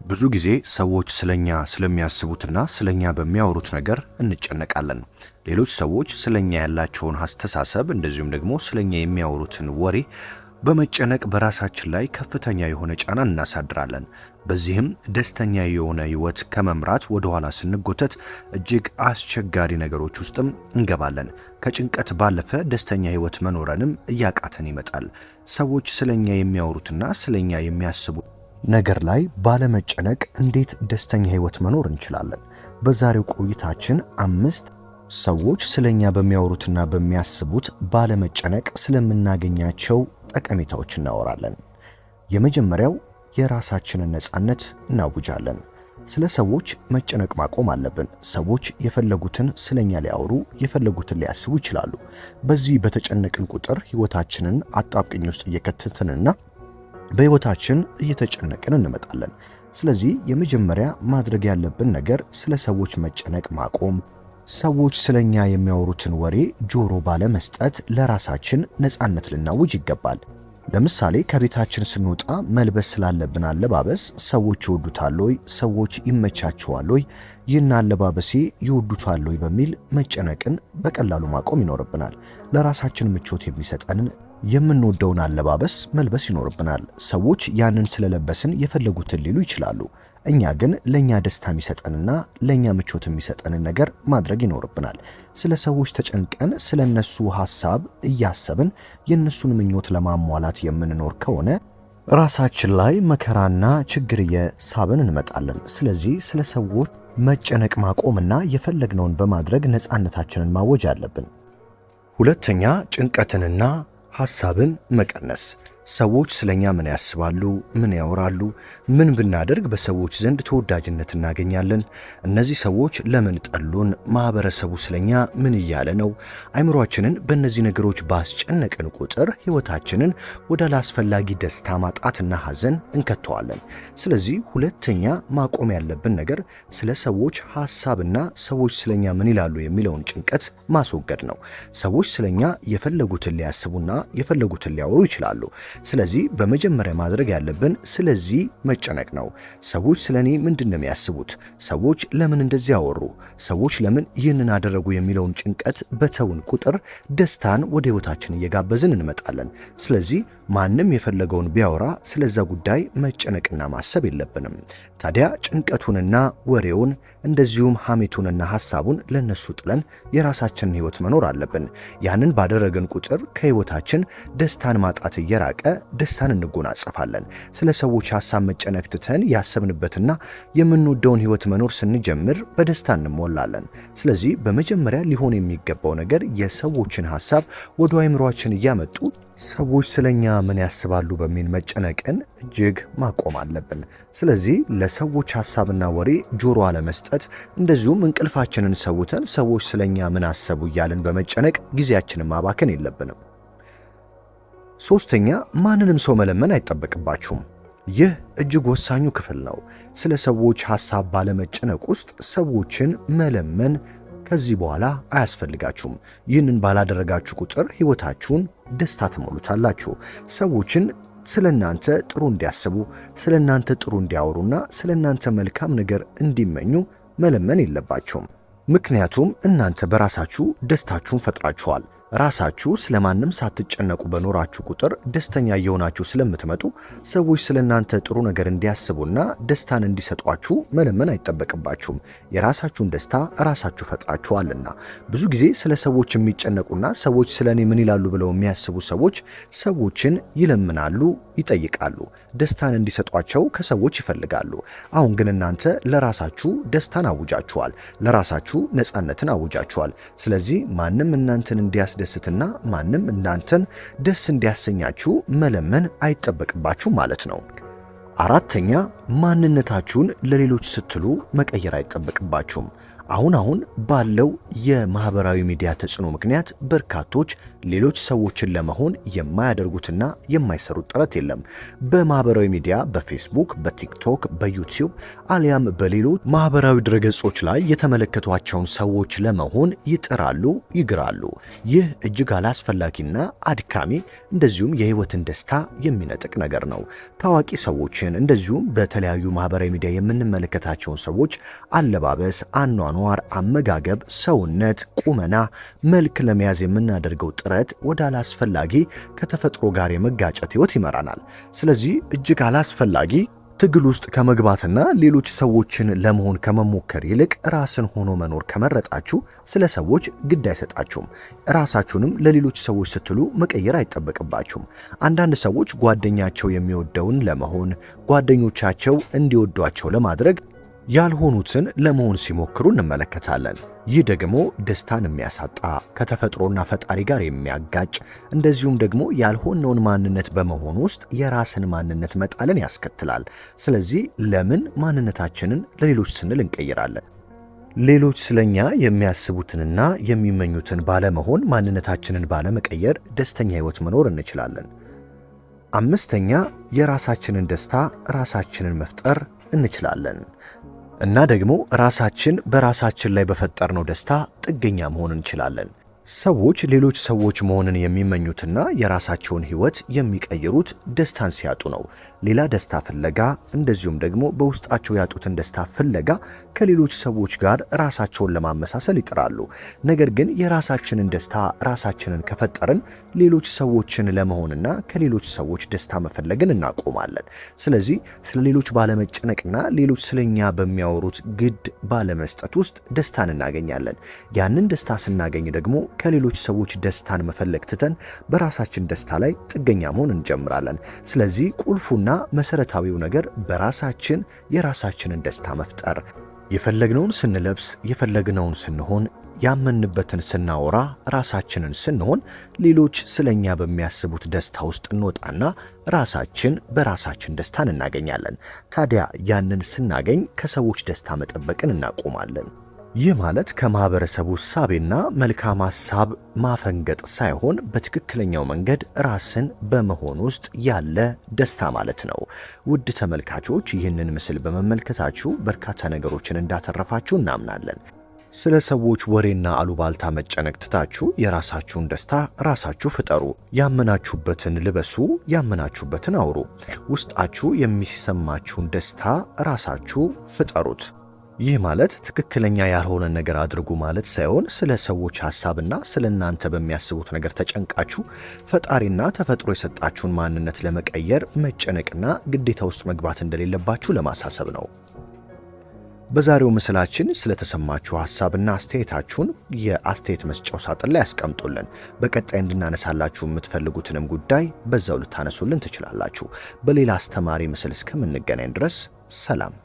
ብዙ ጊዜ ሰዎች ስለኛ ስለሚያስቡትና ስለኛ በሚያወሩት ነገር እንጨነቃለን። ሌሎች ሰዎች ስለኛ ያላቸውን አስተሳሰብ እንደዚሁም ደግሞ ስለኛ የሚያወሩትን ወሬ በመጨነቅ በራሳችን ላይ ከፍተኛ የሆነ ጫና እናሳድራለን። በዚህም ደስተኛ የሆነ ህይወት ከመምራት ወደ ኋላ ስንጎተት እጅግ አስቸጋሪ ነገሮች ውስጥም እንገባለን። ከጭንቀት ባለፈ ደስተኛ ህይወት መኖረንም እያቃተን ይመጣል። ሰዎች ስለኛ የሚያወሩትና ስለኛ የሚያስቡ ነገር ላይ ባለመጨነቅ እንዴት ደስተኛ ህይወት መኖር እንችላለን? በዛሬው ቆይታችን 5 ሰዎች ስለኛ በሚያወሩትና በሚያስቡት ባለመጨነቅ ስለምናገኛቸው ጠቀሜታዎች እናወራለን። የመጀመሪያው የራሳችንን ነፃነት እናውጃለን። ስለ ሰዎች መጨነቅ ማቆም አለብን። ሰዎች የፈለጉትን ስለኛ ሊያወሩ የፈለጉትን ሊያስቡ ይችላሉ። በዚህ በተጨነቅን ቁጥር ህይወታችንን አጣብቂኝ ውስጥ እየከተትንና በህይወታችን እየተጨነቅን እንመጣለን። ስለዚህ የመጀመሪያ ማድረግ ያለብን ነገር ስለ ሰዎች መጨነቅ ማቆም፣ ሰዎች ስለኛ የሚያወሩትን ወሬ ጆሮ ባለመስጠት ለራሳችን ነፃነት ልናውጅ ይገባል። ለምሳሌ ከቤታችን ስንወጣ መልበስ ስላለብን አለባበስ ሰዎች ይወዱታል ወይ? ሰዎች ይመቻቸዋል ወይ? ይህን አለባበሴ ይወዱታል ወይ? በሚል መጨነቅን በቀላሉ ማቆም ይኖርብናል። ለራሳችን ምቾት የሚሰጠንን የምንወደውን አለባበስ መልበስ ይኖርብናል። ሰዎች ያንን ስለለበስን የፈለጉትን ሊሉ ይችላሉ። እኛ ግን ለኛ ደስታ የሚሰጠንና ለኛ ምቾት የሚሰጠንን ነገር ማድረግ ይኖርብናል። ስለ ሰዎች ተጨንቀን ስለነሱ ሐሳብ እያሰብን የነሱን ምኞት ለማሟላት የምንኖር ከሆነ ራሳችን ላይ መከራና ችግር እየሳብን እንመጣለን። ስለዚህ ስለ ሰዎች መጨነቅ ማቆምና የፈለግነውን በማድረግ ነፃነታችንን ማወጅ አለብን። ሁለተኛ ጭንቀትንና ሐሳብን መቀነስ። ሰዎች ስለኛ ምን ያስባሉ? ምን ያወራሉ? ምን ብናደርግ በሰዎች ዘንድ ተወዳጅነት እናገኛለን? እነዚህ ሰዎች ለምን ጠሉን? ማህበረሰቡ ስለኛ ምን እያለ ነው? አይምሮአችንን በእነዚህ ነገሮች ባስጨነቅን ቁጥር ህይወታችንን ወደ አላስፈላጊ ደስታ ማጣትና ሐዘን እንከተዋለን። ስለዚህ ሁለተኛ ማቆም ያለብን ነገር ስለ ሰዎች ሐሳብና ሰዎች ስለኛ ምን ይላሉ የሚለውን ጭንቀት ማስወገድ ነው። ሰዎች ስለኛ የፈለጉትን ሊያስቡና የፈለጉትን ሊያወሩ ይችላሉ። ስለዚህ በመጀመሪያ ማድረግ ያለብን ስለዚህ መጨነቅ ነው። ሰዎች ስለኔ ምንድነው የሚያስቡት? ሰዎች ለምን እንደዚህ ያወሩ? ሰዎች ለምን ይህንን አደረጉ? የሚለውን ጭንቀት በተውን ቁጥር ደስታን ወደ ህይወታችን እየጋበዝን እንመጣለን። ስለዚህ ማንም የፈለገውን ቢያወራ ስለዛ ጉዳይ መጨነቅና ማሰብ የለብንም። ታዲያ ጭንቀቱንና ወሬውን እንደዚሁም ሐሜቱንና ሐሳቡን ለነሱ ጥለን የራሳችንን ህይወት መኖር አለብን። ያንን ባደረግን ቁጥር ከህይወታችን ደስታን ማጣት እየራቀ ደስታን እንጎናጸፋለን። ስለ ሰዎች ሐሳብ መጨነቅ ትተን ያሰብንበትና የምንወደውን ህይወት መኖር ስንጀምር በደስታ እንሞላለን። ስለዚህ በመጀመሪያ ሊሆን የሚገባው ነገር የሰዎችን ሐሳብ ወደ አእምሮአችን እያመጡ ሰዎች ስለኛ ምን ያስባሉ በሚል መጨነቅን እጅግ ማቆም አለብን። ስለዚህ ለሰዎች ሐሳብና ወሬ ጆሮ አለመስጠት፣ እንደዚሁም እንቅልፋችንን ሰውተን ሰዎች ስለኛ ምን አሰቡ እያልን በመጨነቅ ጊዜያችንን ማባከን የለብንም። ሶስተኛ ማንንም ሰው መለመን አይጠበቅባችሁም። ይህ እጅግ ወሳኙ ክፍል ነው። ስለ ሰዎች ሐሳብ ባለመጨነቅ ውስጥ ሰዎችን መለመን ከዚህ በኋላ አያስፈልጋችሁም። ይህንን ባላደረጋችሁ ቁጥር ህይወታችሁን ደስታ ትሞሉታላችሁ። ሰዎችን ስለናንተ ጥሩ እንዲያስቡ፣ ስለናንተ ጥሩ እንዲያወሩና ስለናንተ መልካም ነገር እንዲመኙ መለመን የለባችሁም። ምክንያቱም እናንተ በራሳችሁ ደስታችሁን ፈጥራችኋል። ራሳችሁ ስለማንም ሳትጨነቁ በኖራችሁ ቁጥር ደስተኛ እየሆናችሁ ስለምትመጡ ሰዎች ስለናንተ ጥሩ ነገር እንዲያስቡና ደስታን እንዲሰጧችሁ መለመን አይጠበቅባችሁም። የራሳችሁን ደስታ ራሳችሁ ፈጥራችኋልና። ብዙ ጊዜ ስለ ሰዎች የሚጨነቁና ሰዎች ስለኔ ምን ይላሉ ብለው የሚያስቡ ሰዎች ሰዎችን ይለምናሉ፣ ይጠይቃሉ፣ ደስታን እንዲሰጧቸው ከሰዎች ይፈልጋሉ። አሁን ግን እናንተ ለራሳችሁ ደስታን አውጃችኋል፣ ለራሳችሁ ነፃነትን አውጃችኋል። ስለዚህ ማንም እናንተን እንዲያስደስትና ማንም እናንተን ደስ እንዲያሰኛችሁ መለመን አይጠበቅባችሁ ማለት ነው። አራተኛ ማንነታችሁን ለሌሎች ስትሉ መቀየር አይጠበቅባችሁም። አሁን ባለው የማህበራዊ ሚዲያ ተጽዕኖ ምክንያት በርካቶች ሌሎች ሰዎችን ለመሆን የማያደርጉትና የማይሰሩት ጥረት የለም። በማህበራዊ ሚዲያ በፌስቡክ፣ በቲክቶክ፣ በዩቲዩብ አሊያም በሌሎች ማህበራዊ ድረገጾች ላይ የተመለከቷቸውን ሰዎች ለመሆን ይጥራሉ፣ ይግራሉ። ይህ እጅግ አላስፈላጊና አድካሚ እንደዚሁም የህይወትን ደስታ የሚነጥቅ ነገር ነው። ታዋቂ ሰዎችን እንደዚሁም በተለያዩ ማህበራዊ ሚዲያ የምንመለከታቸውን ሰዎች አለባበስ፣ አኗኗር፣ አመጋገብ፣ ሰውነት፣ ቁመና፣ መልክ ለመያዝ የምናደርገው ጥረት ወደ አላስፈላጊ ከተፈጥሮ ጋር የመጋጨት ህይወት ይመራናል። ስለዚህ እጅግ አላስፈላጊ ትግል ውስጥ ከመግባትና ሌሎች ሰዎችን ለመሆን ከመሞከር ይልቅ ራስን ሆኖ መኖር ከመረጣችሁ ስለ ሰዎች ግድ አይሰጣችሁም። ራሳችሁንም ለሌሎች ሰዎች ስትሉ መቀየር አይጠበቅባችሁም። አንዳንድ ሰዎች ጓደኛቸው የሚወደውን ለመሆን፣ ጓደኞቻቸው እንዲወዷቸው ለማድረግ ያልሆኑትን ለመሆን ሲሞክሩ እንመለከታለን። ይህ ደግሞ ደስታን የሚያሳጣ፣ ከተፈጥሮና ፈጣሪ ጋር የሚያጋጭ፣ እንደዚሁም ደግሞ ያልሆነውን ማንነት በመሆን ውስጥ የራስን ማንነት መጣልን ያስከትላል። ስለዚህ ለምን ማንነታችንን ለሌሎች ስንል እንቀይራለን? ሌሎች ስለኛ የሚያስቡትንና የሚመኙትን ባለመሆን ማንነታችንን ባለመቀየር ደስተኛ ህይወት መኖር እንችላለን። አምስተኛ፣ የራሳችንን ደስታ ራሳችንን መፍጠር እንችላለን እና ደግሞ ራሳችን በራሳችን ላይ በፈጠርነው ደስታ ጥገኛ መሆን እንችላለን። ሰዎች ሌሎች ሰዎች መሆንን የሚመኙትና የራሳቸውን ህይወት የሚቀይሩት ደስታን ሲያጡ ነው። ሌላ ደስታ ፍለጋ፣ እንደዚሁም ደግሞ በውስጣቸው ያጡትን ደስታ ፍለጋ ከሌሎች ሰዎች ጋር ራሳቸውን ለማመሳሰል ይጥራሉ። ነገር ግን የራሳችንን ደስታ ራሳችንን ከፈጠርን ሌሎች ሰዎችን ለመሆንና ከሌሎች ሰዎች ደስታ መፈለግን እናቆማለን። ስለዚህ ስለ ሌሎች ባለመጨነቅና ሌሎች ስለኛ በሚያወሩት ግድ ባለመስጠት ውስጥ ደስታን እናገኛለን። ያንን ደስታ ስናገኝ ደግሞ ከሌሎች ሰዎች ደስታን መፈለግ ትተን በራሳችን ደስታ ላይ ጥገኛ መሆን እንጀምራለን። ስለዚህ ቁልፉና መሰረታዊው ነገር በራሳችን የራሳችንን ደስታ መፍጠር፣ የፈለግነውን ስንለብስ፣ የፈለግነውን ስንሆን፣ ያመንበትን ስናወራ፣ ራሳችንን ስንሆን ሌሎች ስለኛ በሚያስቡት ደስታ ውስጥ እንወጣና ራሳችን በራሳችን ደስታን እናገኛለን። ታዲያ ያንን ስናገኝ ከሰዎች ደስታ መጠበቅን እናቆማለን። ይህ ማለት ከማህበረሰቡ እሳቤና መልካም ሐሳብ ማፈንገጥ ሳይሆን በትክክለኛው መንገድ ራስን በመሆን ውስጥ ያለ ደስታ ማለት ነው። ውድ ተመልካቾች፣ ይህንን ምስል በመመልከታችሁ በርካታ ነገሮችን እንዳተረፋችሁ እናምናለን። ስለ ሰዎች ወሬና አሉባልታ መጨነቅ ትታችሁ የራሳችሁን ደስታ ራሳችሁ ፍጠሩ። ያመናችሁበትን ልበሱ፣ ያመናችሁበትን አውሩ። ውስጣችሁ የሚሰማችሁን ደስታ ራሳችሁ ፍጠሩት። ይህ ማለት ትክክለኛ ያልሆነ ነገር አድርጉ ማለት ሳይሆን ስለ ሰዎች ሐሳብና ስለ እናንተ በሚያስቡት ነገር ተጨንቃችሁ ፈጣሪና ተፈጥሮ የሰጣችሁን ማንነት ለመቀየር መጨነቅና ግዴታ ውስጥ መግባት እንደሌለባችሁ ለማሳሰብ ነው። በዛሬው ምስላችን ስለተሰማችሁ ሐሳብና አስተያየታችሁን የአስተያየት መስጫው ሳጥን ላይ ያስቀምጡልን። በቀጣይ እንድናነሳላችሁ የምትፈልጉትንም ጉዳይ በዛው ልታነሱልን ትችላላችሁ። በሌላ አስተማሪ ምስል እስከምንገናኝ ድረስ ሰላም።